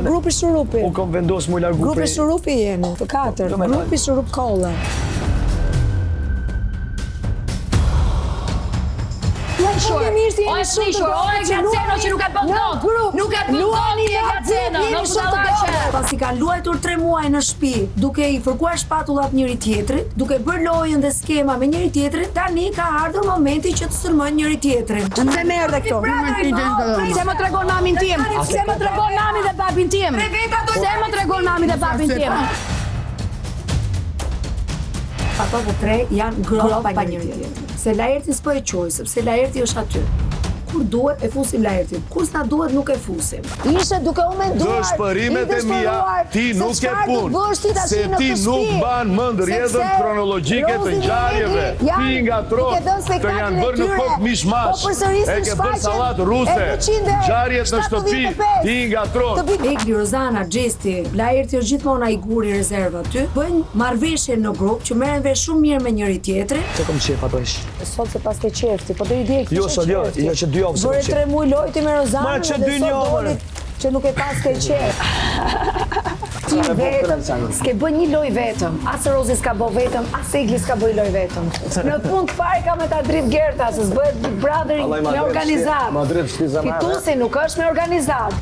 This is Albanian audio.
grupi Shurupi. U kom vendos mu largu Grupi Shurupi jeni, të katër. Grupi Shurup Kolla. O e frishur, o e Gaceno që nuk e bën dot. Nuk e bën dot e Gaceno, në budallaqe. Pasi ka luajtur 3 muaj në shtëpi, duke i fërkuar shpatullat njëri tjetrit, duke bërë lojën dhe skema me njëri tjetrin, tani ka ardhur momenti që të sulmojnë njëri tjetrin. Pse më erdhe këto? Se më tregon mamin tim. Se më tregon mami dhe papin tim. Se më tregon mami dhe papin tim. Ato të tre janë gropa pa njëri tjetrin. Se Laerti s'po e quaj, sepse Laerti është aty. Kur duhet e fusim Laertin, kur s'na duhet nuk e fusim. Ishe duke u menduar. Dëshpërimet e mia ti nuk e pun. Se ti nuk ban mend rrjedhën kronologjike të ngjarjeve. Ti ngatron. Të janë bërë në kokë mishmash. E ke bërë sallatë ruse. Ngjarjet në shtëpi, ti ngatron. Egli, Rozana, Xhesti, Laerti është gjithmonë ai guri rezervë aty. Bëjnë marrëveshje në grup që merren vesh shumë mirë me njëri tjetrin. Çka kom qef ato ish. Sot se pas ke qefti, po do i djeg. Jo, sot jo, jo që 2 javë. Bëre 3 muaj lojti me Rozanën dhe sot doli që nuk e pas ke qef. Ti vetëm, s'ke bë një loj vetëm. As Rozi s'ka bë vetëm, as Egli s'ka bë loj vetëm. Në fund fare ka me ta drip Gerta, se s'bëhet Big Brother me organizat. Fituesi nuk është me organizat.